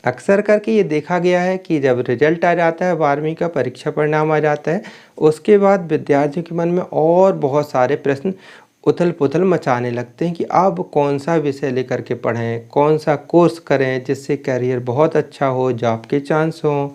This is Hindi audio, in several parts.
अक्सर करके ये देखा गया है कि जब रिजल्ट आ जाता है 12वीं का परीक्षा परिणाम आ जाता है, उसके बाद विद्यार्थियों के मन में और बहुत सारे प्रश्न उथल-पुथल मचाने लगते हैं कि अब कौन-सा विषय लेकर के पढ़ें, कौन-सा कोर्स करें जिससे करियर बहुत अच्छा हो, जॉब के चांस हों।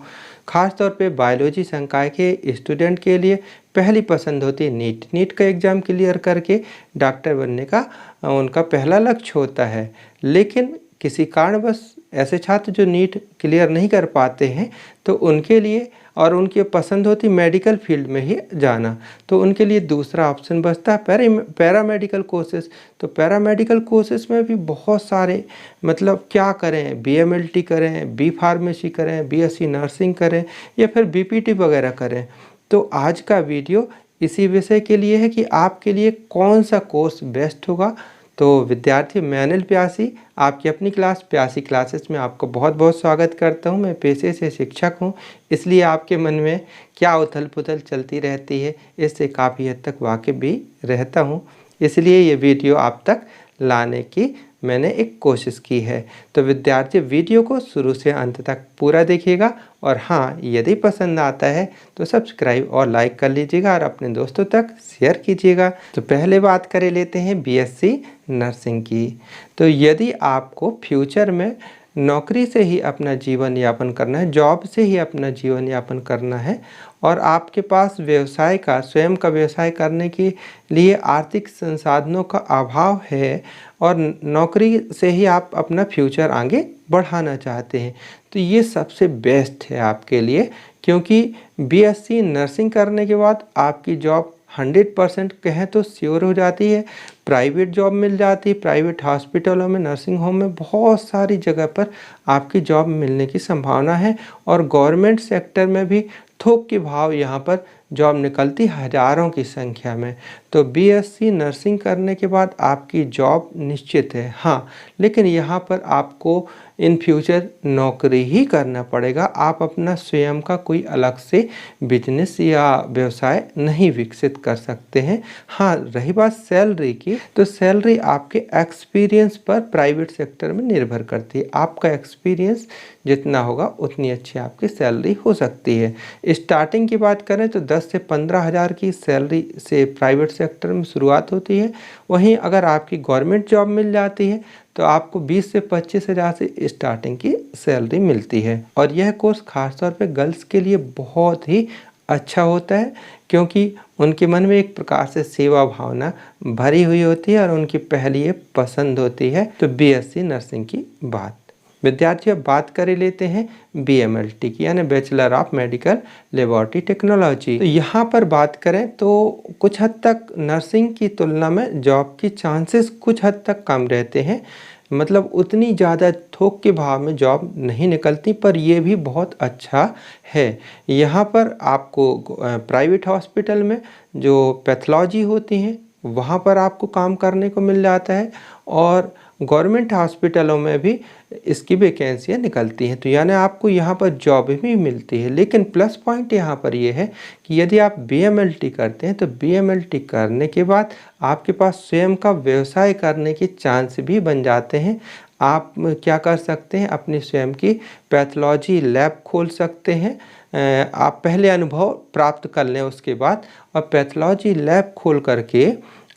ख़ास तौर पे बायोलॉजी संकाय के स्टूडेंट के लिए पहली पसंद होती है नीट। नीट का एग्ज़ाम क्लियर करके डॉक्टर बनने का उनका पहला लक्ष्य होता है। लेकिन किसी कारणवश ऐसे छात्र जो नीट क्लियर नहीं कर पाते हैं, तो उनके लिए और उनकी पसंद होती मेडिकल फील्ड में ही जाना, तो उनके लिए दूसरा ऑप्शन बचता है पैरामेडिकल कोर्सेज़। तो पैरामेडिकल कोर्सेज़ में भी बहुत सारे मतलब क्या करें, बीएमएलटी करें, बी फार्मेसी करें, बीएससी नर्सिंग करें या फिर बीपीटी वगैरह करें। तो आज का वीडियो इसी विषय के लिए है कि आपके लिए कौन सा कोर्स बेस्ट होगा। तो विद्यार्थी, मैं अनिल प्यासी आपकी अपनी क्लास प्यासी क्लासेस में आपको बहुत बहुत स्वागत करता हूं। मैं पेशे से शिक्षक हूं, इसलिए आपके मन में क्या उथल पुथल चलती रहती है, इससे काफ़ी हद तक वाकिफ़ भी रहता हूं। इसलिए ये वीडियो आप तक लाने की मैंने एक कोशिश की है। तो विद्यार्थी, वीडियो को शुरू से अंत तक पूरा देखिएगा और हाँ, यदि पसंद आता है तो सब्सक्राइब और लाइक कर लीजिएगा और अपने दोस्तों तक शेयर कीजिएगा। तो पहले बात कर लेते हैं बीएससी नर्सिंग की। तो यदि आपको फ्यूचर में नौकरी से ही अपना जीवन यापन करना है, जॉब से ही अपना जीवन यापन करना है और आपके पास व्यवसाय का स्वयं का व्यवसाय करने के लिए आर्थिक संसाधनों का अभाव है और नौकरी से ही आप अपना फ्यूचर आगे बढ़ाना चाहते हैं, तो ये सबसे बेस्ट है आपके लिए। क्योंकि बीएससी नर्सिंग करने के बाद आपकी जॉब 100% कहें तो श्योर हो जाती है। प्राइवेट जॉब मिल जाती है, प्राइवेट हॉस्पिटलों में, नर्सिंग होम में, बहुत सारी जगह पर आपकी जॉब मिलने की संभावना है। और गवर्नमेंट सेक्टर में भी थोक के भाव यहाँ पर जॉब निकलती हज़ारों की संख्या में। तो बीएससी नर्सिंग करने के बाद आपकी जॉब निश्चित है। हाँ, लेकिन यहाँ पर आपको इन फ्यूचर नौकरी ही करना पड़ेगा। आप अपना स्वयं का कोई अलग से बिजनेस या व्यवसाय नहीं विकसित कर सकते हैं। हाँ, रही बात सैलरी की, तो सैलरी आपके एक्सपीरियंस पर प्राइवेट सेक्टर में निर्भर करती है। आपका एक्सपीरियंस जितना होगा उतनी अच्छी आपकी सैलरी हो सकती है। स्टार्टिंग की बात करें तो 10 से 15 हज़ार की सैलरी से प्राइवेट सेक्टर में शुरुआत होती है। वहीं अगर आपकी गवर्नमेंट जॉब मिल जाती है तो आपको 20 से 25 हज़ार से स्टार्टिंग की सैलरी मिलती है। और यह कोर्स खासतौर पे गर्ल्स के लिए बहुत ही अच्छा होता है, क्योंकि उनके मन में एक प्रकार से सेवा भावना भरी हुई होती है और उनकी पहली ये पसंद होती है। तो बीएससी नर्सिंग की बात, विद्यार्थी अब बात कर लेते हैं बीएमएलटी की, यानी bachelor of medical laboratory technology. तो यहाँ पर बात करें तो कुछ हद तक नर्सिंग की तुलना में जॉब की चांसेस कुछ हद तक कम रहते हैं। मतलब उतनी ज़्यादा थोक के भाव में जॉब नहीं निकलती, पर यह भी बहुत अच्छा है। यहाँ पर आपको प्राइवेट हॉस्पिटल में जो पैथोलॉजी होती हैं वहाँ पर आपको काम करने को मिल जाता है और गवर्नमेंट हॉस्पिटलों में भी इसकी वैकेंसियाँ निकलती हैं। तो यानी आपको यहाँ पर जॉब भी मिलती है। लेकिन प्लस पॉइंट यहाँ पर ये है कि यदि आप बीएमएलटी करते हैं तो बीएमएलटी करने के बाद आपके पास स्वयं का व्यवसाय करने के चांस भी बन जाते हैं। आप क्या कर सकते हैं, अपनी स्वयं की पैथोलॉजी लैब खोल सकते हैं। आप पहले अनुभव प्राप्त कर लें उसके बाद, और पैथोलॉजी लैब खोल करके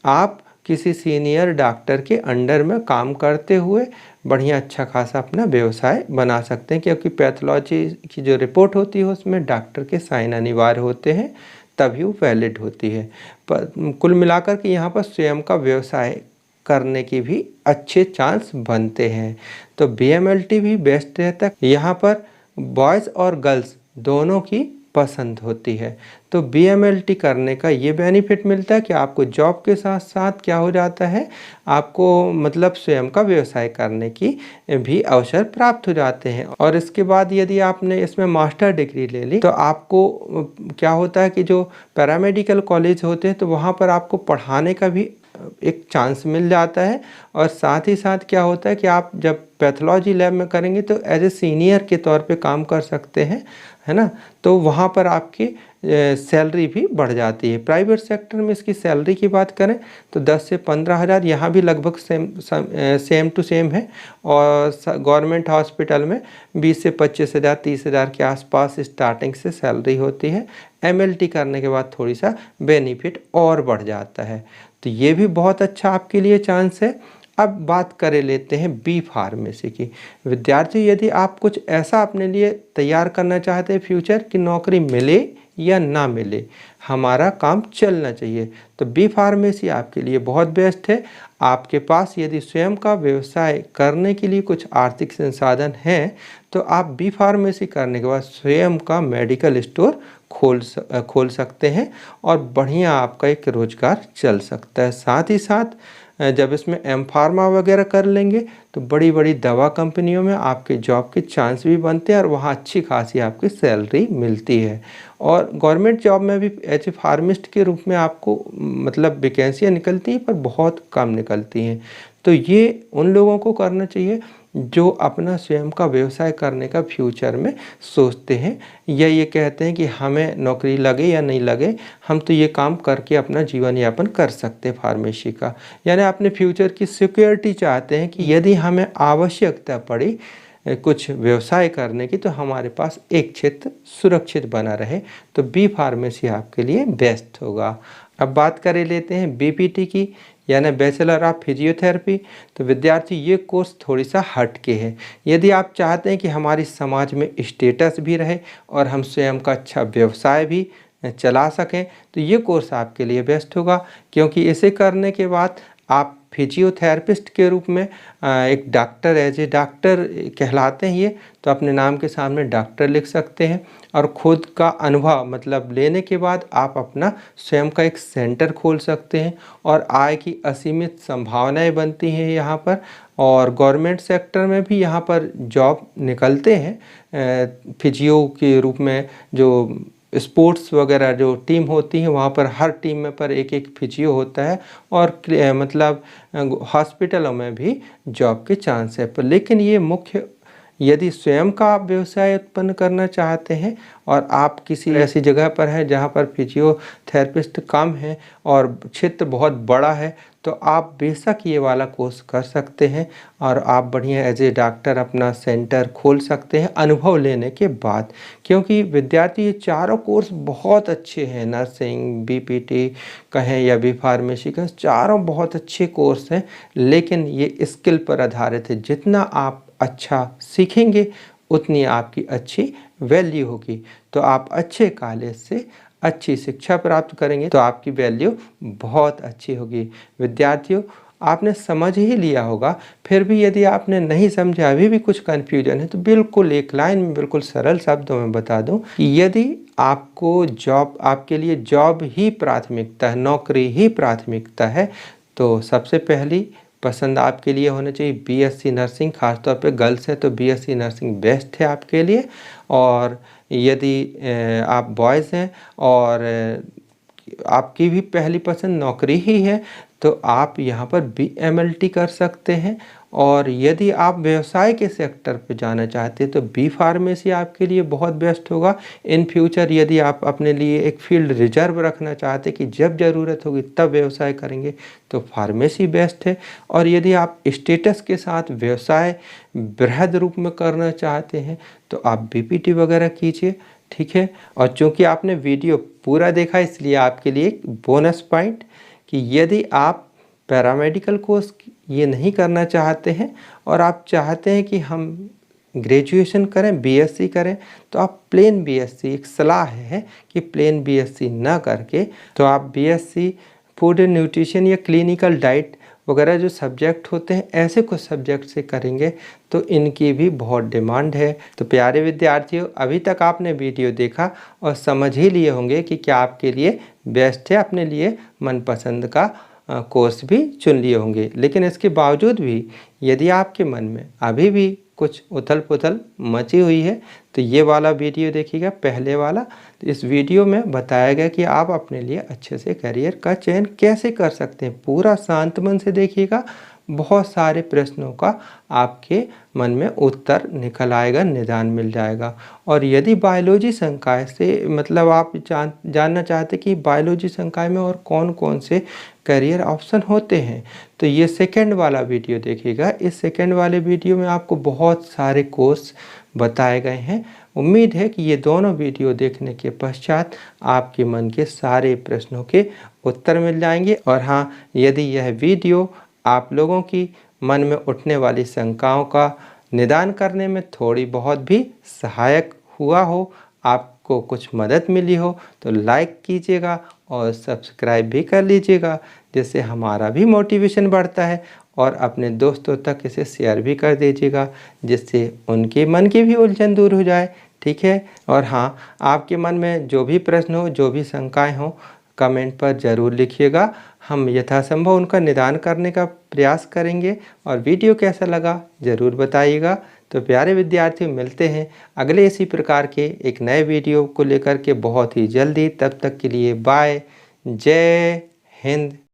आप किसी सीनियर डॉक्टर के अंडर में काम करते हुए बढ़िया अच्छा खासा अपना व्यवसाय बना सकते हैं। क्योंकि पैथोलॉजी की जो रिपोर्ट होती है उसमें डॉक्टर के साइन अनिवार्य होते हैं, तभी वो वैलिड होती है। पर कुल मिलाकर के यहाँ पर स्वयं का व्यवसाय करने की भी अच्छे चांस बनते हैं। तो बीएमएलटी भी बेस्ट रहता है। यहाँ पर बॉयज़ और गर्ल्स दोनों की पसंद होती है। तो बीएमएलटी करने का ये बेनिफिट मिलता है कि आपको जॉब के साथ साथ क्या हो जाता है, आपको मतलब स्वयं का व्यवसाय करने की भी अवसर प्राप्त हो जाते हैं। और इसके बाद यदि आपने इसमें मास्टर डिग्री ले ली तो आपको क्या होता है कि जो पैरामेडिकल कॉलेज होते हैं तो वहाँ पर आपको पढ़ाने का भी एक चांस मिल जाता है। और साथ ही साथ क्या होता है कि आप जब पैथोलॉजी लैब में करेंगे तो एज ए सीनियर के तौर पे काम कर सकते हैं, है ना। तो वहाँ पर आपकी सैलरी भी बढ़ जाती है। प्राइवेट सेक्टर में इसकी सैलरी की बात करें तो 10 से 15,000 यहाँ भी लगभग सेम टू सेम है, और गवर्नमेंट हॉस्पिटल में 20 से 25,000 30,000 के आसपास स्टार्टिंग से सैलरी होती है। MLT करने के बाद थोड़ी सा बेनिफिट और बढ़ जाता है, तो ये भी बहुत अच्छा आपके लिए चांस है। अब बात कर लेते हैं बी फार्मेसी की। विद्यार्थी, यदि आप कुछ ऐसा अपने लिए तैयार करना चाहते हैं फ्यूचर की नौकरी मिले या ना मिले, हमारा काम चलना चाहिए, तो बी फार्मेसी आपके लिए बहुत बेस्ट है। आपके पास यदि स्वयं का व्यवसाय करने के लिए कुछ आर्थिक संसाधन हैं तो आप बी फार्मेसी करने के बाद स्वयं का मेडिकल स्टोर खोल सकते हैं और बढ़िया आपका एक रोजगार चल सकता है। साथ ही साथ जब इसमें एम फार्मा वगैरह कर लेंगे तो बड़ी बड़ी दवा कंपनियों में आपके जॉब के चांस भी बनते हैं और वहाँ अच्छी खासी आपकी सैलरी मिलती है। और गवर्नमेंट जॉब में भी एज ए फार्मिस्ट के रूप में आपको मतलब वैकेंसियाँ निकलती हैं, पर बहुत कम निकलती हैं। तो ये उन लोगों को करना चाहिए जो अपना स्वयं का व्यवसाय करने का फ्यूचर में सोचते हैं, या ये कहते हैं कि हमें नौकरी लगे या नहीं लगे, हम तो ये काम करके अपना जीवन यापन कर सकते हैं फार्मेसी का। यानी अपने फ्यूचर की सिक्योरिटी चाहते हैं कि यदि हमें आवश्यकता पड़ी कुछ व्यवसाय करने की तो हमारे पास एक क्षेत्र सुरक्षित बना रहे, तो बी फार्मेसी आपके लिए बेस्ट होगा। अब बात कर लेते हैं BPT की, यानी बैचलर ऑफ फिजियोथेरेपी। तो विद्यार्थी, ये कोर्स थोड़ी सा हट के है। यदि आप चाहते हैं कि हमारी समाज में स्टेटस भी रहे और हम स्वयं का अच्छा व्यवसाय भी चला सकें, तो ये कोर्स आपके लिए बेस्ट होगा, क्योंकि इसे करने के बाद आप फिजियोथेरेपिस्ट के रूप में एक डॉक्टर एज ए डॉक्टर कहलाते हैं ये, तो अपने नाम के सामने डॉक्टर लिख सकते हैं और खुद का अनुभव मतलब लेने के बाद आप अपना स्वयं का एक सेंटर खोल सकते हैं और आय की असीमित संभावनाएं बनती हैं यहाँ पर। और गवर्नमेंट सेक्टर में भी यहाँ पर जॉब निकलते हैं फिजियो के रूप में। जो स्पोर्ट्स वगैरह जो टीम होती है वहाँ पर हर टीम में पर एक एक फिजियो होता है, और मतलब हॉस्पिटलों में भी जॉब के चांस है। पर लेकिन ये मुख्य, यदि स्वयं का आप व्यवसाय उत्पन्न करना चाहते हैं और आप किसी ऐसी जगह पर हैं जहाँ पर फिजियोथेरेपिस्ट कम है और क्षेत्र बहुत बड़ा है, तो आप बेशक ये वाला कोर्स कर सकते हैं और आप बढ़िया एज ए डॉक्टर अपना सेंटर खोल सकते हैं अनुभव लेने के बाद। क्योंकि विद्यार्थी, ये चारों कोर्स बहुत अच्छे हैं, नर्सिंग, BPT कहें या बी फार्मेसी का, चारों बहुत अच्छे कोर्स हैं, लेकिन ये स्किल पर आधारित है। जितना आप अच्छा सीखेंगे उतनी आपकी अच्छी वैल्यू होगी। तो आप अच्छे कॉलेज से अच्छी शिक्षा प्राप्त करेंगे तो आपकी वैल्यू बहुत अच्छी होगी। विद्यार्थियों, आपने समझ ही लिया होगा, फिर भी यदि आपने नहीं समझा, अभी भी कुछ कन्फ्यूजन है, तो बिल्कुल एक लाइन में बिल्कुल सरल शब्दों में बता दूं कि यदि आपको जॉब, आपके लिए जॉब ही प्राथमिकता है, नौकरी ही प्राथमिकता है, तो सबसे पहली पसंद आपके लिए होना चाहिए BSc नर्सिंग। खासतौर पे गर्ल्स हैं तो BSc नर्सिंग बेस्ट है आपके लिए। और यदि आप बॉयज़ हैं और आपकी भी पहली पसंद नौकरी ही है, तो आप यहाँ पर BMLT कर सकते हैं। और यदि आप व्यवसाय के सेक्टर पे जाना चाहते हैं तो बी फार्मेसी आपके लिए बहुत बेस्ट होगा। इन फ्यूचर यदि आप अपने लिए एक फील्ड रिजर्व रखना चाहते हैं कि जब ज़रूरत होगी तब व्यवसाय करेंगे, तो फार्मेसी बेस्ट है। और यदि आप स्टेटस के साथ व्यवसाय बृहद रूप में करना चाहते हैं तो आप BPT वगैरह कीजिए, ठीक है। और चूँकि आपने वीडियो पूरा देखा, इसलिए आपके लिए एक बोनस पॉइंट कि यदि आप पैरामेडिकल कोर्स ये नहीं करना चाहते हैं और आप चाहते हैं कि हम ग्रेजुएशन करें, BSc करें, तो आप प्लेन BSc, एक सलाह है कि प्लेन BSc ना करके तो आप BSc फूड एंड न्यूट्रिशन या क्लिनिकल डाइट वगैरह जो सब्जेक्ट होते हैं, ऐसे कुछ सब्जेक्ट से करेंगे तो इनकी भी बहुत डिमांड है। तो प्यारे विद्यार्थियों, अभी तक आपने वीडियो देखा और समझ ही लिए होंगे कि क्या आपके लिए बेस्ट है, अपने लिए मनपसंद का कोर्स भी चुन लिए होंगे। लेकिन इसके बावजूद भी यदि आपके मन में अभी भी कुछ उथल पुथल मची हुई है तो ये वाला वीडियो देखिएगा, पहले वाला। तो इस वीडियो में बताया गया कि आप अपने लिए अच्छे से करियर का चयन कैसे कर सकते हैं। पूरा शांत मन से देखिएगा, बहुत सारे प्रश्नों का आपके मन में उत्तर निकल आएगा, निदान मिल जाएगा। और यदि बायोलॉजी संकाय से मतलब आप जानना चाहते कि बायोलॉजी संकाय में और कौन-कौन से करियर ऑप्शन होते हैं, तो ये सेकंड वाला वीडियो देखिएगा। इस सेकंड वाले वीडियो में आपको बहुत सारे कोर्स बताए गए हैं। उम्मीद है कि ये दोनों वीडियो देखने के पश्चात आपके मन के सारे प्रश्नों के उत्तर मिल जाएंगे। और हाँ, यदि यह वीडियो आप लोगों की मन में उठने वाली शंकाओं का निदान करने में थोड़ी बहुत भी सहायक हुआ हो, आपको कुछ मदद मिली हो, तो लाइक कीजिएगा और सब्सक्राइब भी कर लीजिएगा, जिससे हमारा भी मोटिवेशन बढ़ता है। और अपने दोस्तों तक इसे शेयर भी कर दीजिएगा, जिससे उनके मन की भी उलझन दूर हो जाए। ठीक है। और हाँ, आपके मन में जो भी प्रश्न हो, जो भी शंकाएँ हों, कमेंट पर ज़रूर लिखिएगा। हम यथासंभव उनका निदान करने का प्रयास करेंगे। और वीडियो कैसा लगा ज़रूर बताइएगा। तो प्यारे विद्यार्थियों, मिलते हैं अगले इसी प्रकार के एक नए वीडियो को लेकर के बहुत ही जल्दी। तब तक के लिए बाय। जय हिंद।